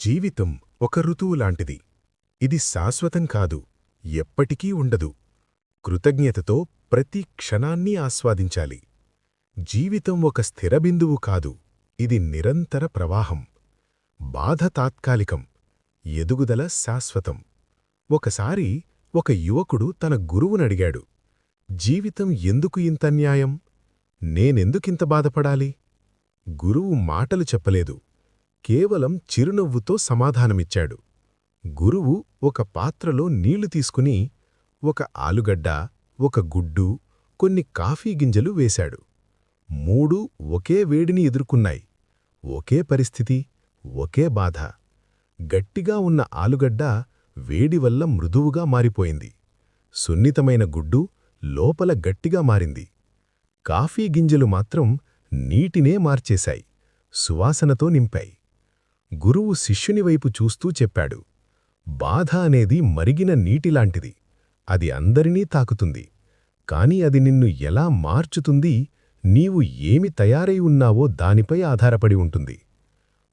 జీవితం ఒక ఋతువులాంటిది. ఇది శాశ్వతం కాదు, ఎప్పటికీ ఉండదు. కృతజ్ఞతతో ప్రతి క్షణాన్ని ఆస్వాదించాలి. జీవితం ఒక స్థిర బిందువు కాదు, ఇది నిరంతర ప్రవాహం. బాధ తాత్కాలికం, ఎదుగుదల శాశ్వతం. ఒకసారి ఒక యువకుడు తన గురువునడిగాడు, జీవితం ఎందుకు ఇంతన్యాయం? నేనెందుకింత బాధపడాలి? గురువు మాటలు చెప్పలేదు, కేవలం చిరునవ్వుతో సమాధానమిచ్చాడు. గురువు ఒక పాత్రలో నీళ్లు తీసుకుని ఒక ఆలుగడ్డ, ఒక గుడ్డు, కొన్ని కాఫీ గింజలు వేశాడు. మూడూ ఒకే వేడిని ఎదుర్కొన్నాయి. ఒకే పరిస్థితి, ఒకే బాధ. గట్టిగా ఉన్న ఆలుగడ్డ వేడివల్ల మృదువుగా మారిపోయింది. సున్నితమైన గుడ్డు లోపల గట్టిగా మారింది. కాఫీ గింజలు మాత్రం నీటినే మార్చేశాయి, సువాసనతో నింపాయి. గురువు శిష్యునివైపు చూస్తూ చెప్పాడు, బాధ అనేది మరిగిన నీటిలాంటిది. అది అందరినీ తాకుతుంది. కాని అది నిన్ను ఎలా మార్చుతుంది, నీవు ఏమి తయారై ఉన్నావో దానిపై ఆధారపడి ఉంటుంది.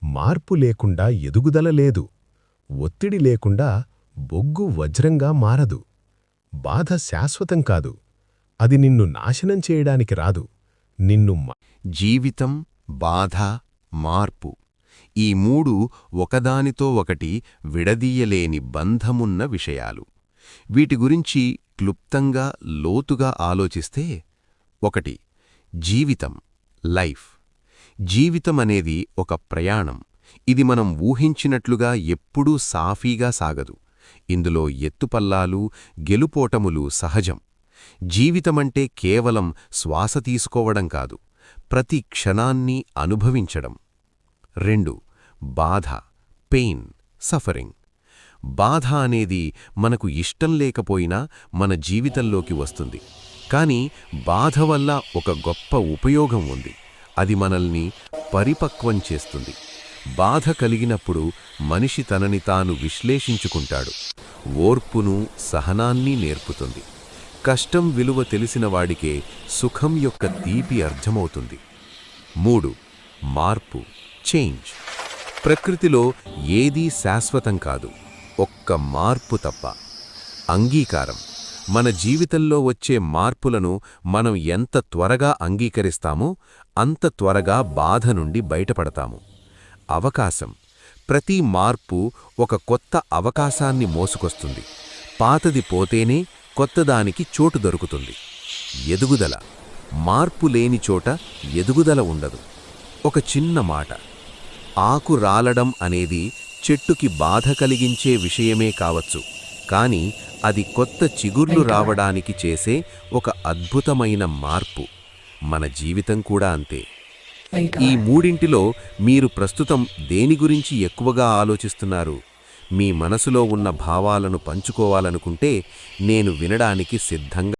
మార్పు లేకుండా ఎదుగుదల లేదు. ఒత్తిడి లేకుండా బొగ్గు వజ్రంగా మారదు. బాధ శాశ్వతం కాదు. అది నిన్ను నాశనం చేయడానికి రాదు, నిన్ను జీవితం, బాధ, మార్పు ఈ మూడు ఒకదానితో ఒకటి విడదీయలేని బంధమున్న విషయాలు. వీటి గురించి క్లుప్తంగా లోతుగా ఆలోచిస్తే, 1. జీవితం, లైఫ్. జీవితమనేది ఒక ప్రయాణం. ఇది మనం ఊహించినట్లుగా ఎప్పుడూ సాఫీగా సాగదు. ఇందులో ఎత్తుపల్లాలు, గెలుపోటములు సహజం. జీవితమంటే కేవలం శ్వాస తీసుకోవడం కాదు, ప్రతి క్షణాన్ని అనుభవించడం. 2. బాధ, పెయిన్, సఫరింగ్. బాధ అనేది మనకు ఇష్టం లేకపోయినా మన జీవితంలోకి వస్తుంది. కానీ బాధ వల్ల ఒక గొప్ప ఉపయోగం ఉంది. అది మనల్ని పరిపక్వం చేస్తుంది. బాధ కలిగినప్పుడు మనిషి తనని తాను విశ్లేషించుకుంటాడు. ఓర్పును, సహనాన్ని నేర్పుతుంది. కష్టం విలువ తెలిసినవాడికే సుఖం యొక్క తీపి అర్థమవుతుంది. 3. మార్పు, చేంజ్. ప్రకృతిలో ఏదీ శాశ్వతం కాదు, ఒక్క మార్పు తప్ప. అంగీకారం. మన జీవితంలో వచ్చే మార్పులను మనం ఎంత త్వరగా అంగీకరిస్తామో అంత త్వరగా బాధ నుండి బయటపడతాము. అవకాశం. ప్రతి మార్పు ఒక కొత్త అవకాశాన్ని మోసుకొస్తుంది. పాతది పోతేనే కొత్తదానికి చోటు దొరుకుతుంది. ఎదుగుదల. మార్పు లేని చోట ఎదుగుదల ఉండదు. ఒక చిన్న మాట, ఆకు రాలడం అనేది చెట్టుకి బాధ కలిగించే విషయమే కావచ్చు, కాని అది కొత్త చిగుర్లు రావడానికి చేసే ఒక అద్భుతమైన మార్పు. మన జీవితం కూడా అంతే. ఈ మూడింటిలో మీరు ప్రస్తుతం దేని గురించి ఎక్కువగా ఆలోచిస్తున్నారు? మీ మనసులో ఉన్న భావాలను పంచుకోవాలనుకుంటే నేను వినడానికి సిద్ధంగా